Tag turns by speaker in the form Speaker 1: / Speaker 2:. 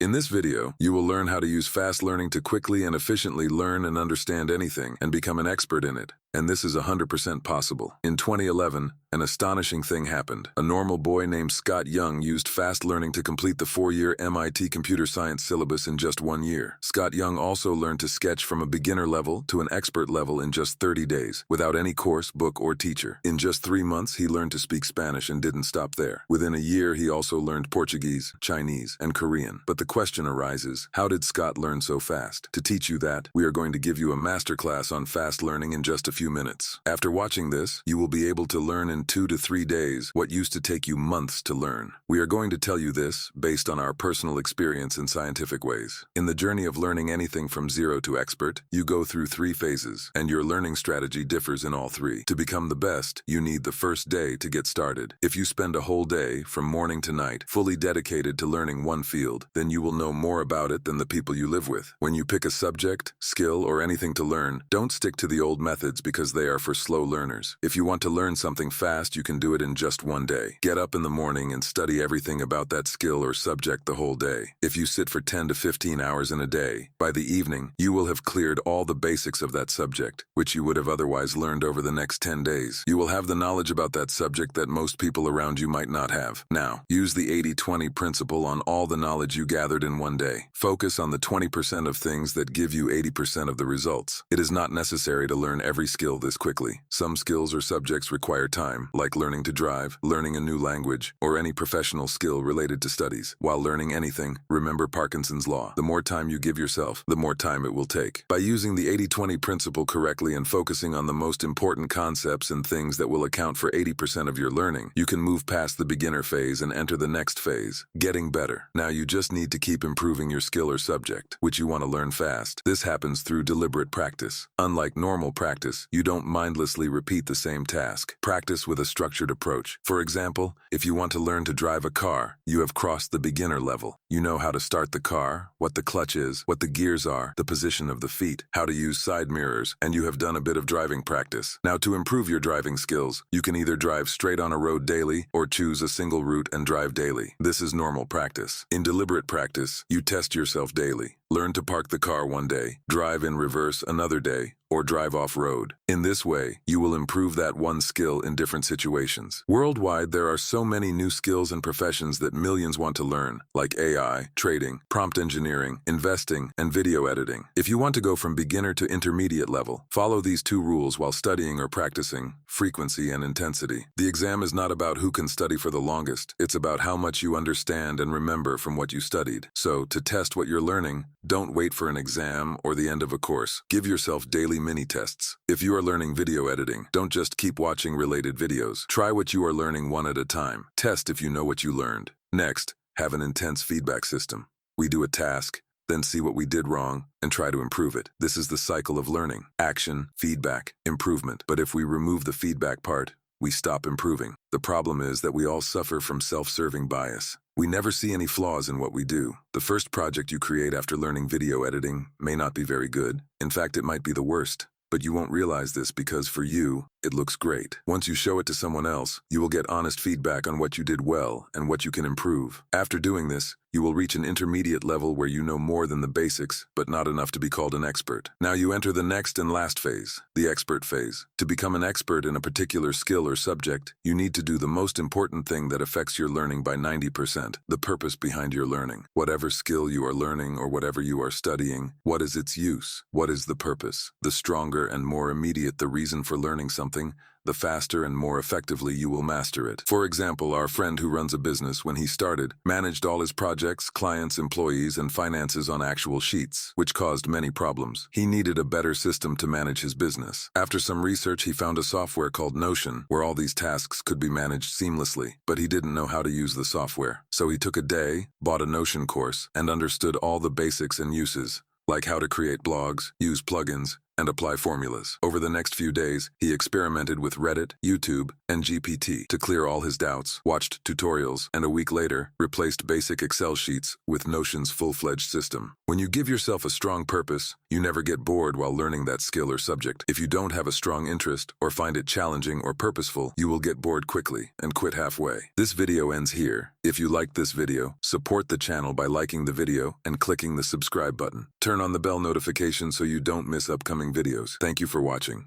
Speaker 1: In this video, you will learn how to use fast learning to quickly and efficiently learn and understand anything and become an expert in it. And this is 100% possible. In 2011, an astonishing thing happened. A normal boy named Scott Young used fast learning to complete the 4-year MIT computer science syllabus in just 1 year. Scott Young also learned to sketch from a beginner level to an expert level in just 30 days, without any course, book, or teacher. In just 3 months, he learned to speak Spanish and didn't stop there. Within a year, he also learned Portuguese, Chinese, and Korean. But the question arises, how did Scott learn so fast? To teach you that, we are going to give you a masterclass on fast learning in just a few minutes. After watching this, you will be able to learn in 2 to 3 days what used to take you months to learn. We are going to tell you this based on our personal experience in scientific ways. In the journey of learning anything from zero to expert, you go through 3 phases, and your learning strategy differs in all 3. To become the best, you need the first day to get started. If you spend a whole day, from morning to night, fully dedicated to learning one field, then you will know more about it than the people you live with. When you pick a subject, skill, or anything to learn, don't stick to the old methods because they are for slow learners. If you want to learn something fast, you can do it in just 1 day. Get up in the morning and study everything about that skill or subject the whole day. If you sit for 10 to 15 hours in a day, by the evening, you will have cleared all the basics of that subject, which you would have otherwise learned over the next 10 days. You will have the knowledge about that subject that most people around you might not have. Now, use the 80-20 principle on all the knowledge you gathered in 1 day. Focus on the 20% of things that give you 80% of the results. It is not necessary to learn every skill this quickly. Some skills or subjects require time, like learning to drive, learning a new language, or any professional skill related to studies. While learning anything, remember Parkinson's law. The more time you give yourself, the more time it will take. By using the 80-20 principle correctly and focusing on the most important concepts and things that will account for 80% of your learning, you can move past the beginner phase and enter the next phase, getting better. Now you just need to keep improving your skill or subject, which you want to learn fast. This happens through deliberate practice. Unlike normal practice, you don't mindlessly repeat the same task. Practice with a structured approach. For example, if you want to learn to drive a car, you have crossed the beginner level. You know how to start the car, what the clutch is, what the gears are, the position of the feet, how to use side mirrors, and you have done a bit of driving practice. Now, to improve your driving skills, you can either drive straight on a road daily or choose a single route and drive daily. This is normal practice. In deliberate practice, you test yourself daily. Learn to park the car 1 day, drive in reverse another day, or drive off-road. In this way, you will improve that one skill in different situations. Worldwide, there are so many new skills and professions that millions want to learn, like AI, trading, prompt engineering, investing, and video editing. If you want to go from beginner to intermediate level, follow these 2 rules while studying or practicing: frequency and intensity. The exam is not about who can study for the longest. It's about how much you understand and remember from what you studied. So, to test what you're learning, don't wait for an exam or the end of a course. Give yourself daily mini-tests. If you are learning video editing, don't just keep watching related videos. Try what you are learning one at a time. Test if you know what you learned. Next, have an intense feedback system. We do a task, then see what we did wrong, and try to improve it. This is the cycle of learning: action, feedback, improvement. But if we remove the feedback part, we stop improving. The problem is that we all suffer from self-serving bias. We never see any flaws in what we do. The first project you create after learning video editing may not be very good. In fact, it might be the worst. But you won't realize this because for you, it looks great. Once you show it to someone else, you will get honest feedback on what you did well and what you can improve. After doing this, you will reach an intermediate level where you know more than the basics, but not enough to be called an expert. Now you enter the next and last phase, the expert phase. To become an expert in a particular skill or subject, you need to do the most important thing that affects your learning by 90%, the purpose behind your learning. Whatever skill you are learning or whatever you are studying, what is its use? What is the purpose? The stronger and more immediate the reason for learning something, the faster and more effectively you will master it. For example, our friend who runs a business, when he started, managed all his projects, clients, employees, and finances on actual sheets, which caused many problems. He needed a better system to manage his business. After some research, he found a software called Notion, where all these tasks could be managed seamlessly, but he didn't know how to use the software. So he took a day, bought a Notion course, and understood all the basics and uses, like how to create blogs, use plugins, and apply formulas. Over the next few days, he experimented with Reddit, YouTube, and GPT to clear all his doubts, watched tutorials, and a week later, replaced basic Excel sheets with Notion's full-fledged system. When you give yourself a strong purpose, you never get bored while learning that skill or subject. If you don't have a strong interest or find it challenging or purposeful, you will get bored quickly and quit halfway. This video ends here. If you liked this video, support the channel by liking the video and clicking the subscribe button. Turn on the bell notification so you don't miss upcoming videos. Thank you for watching.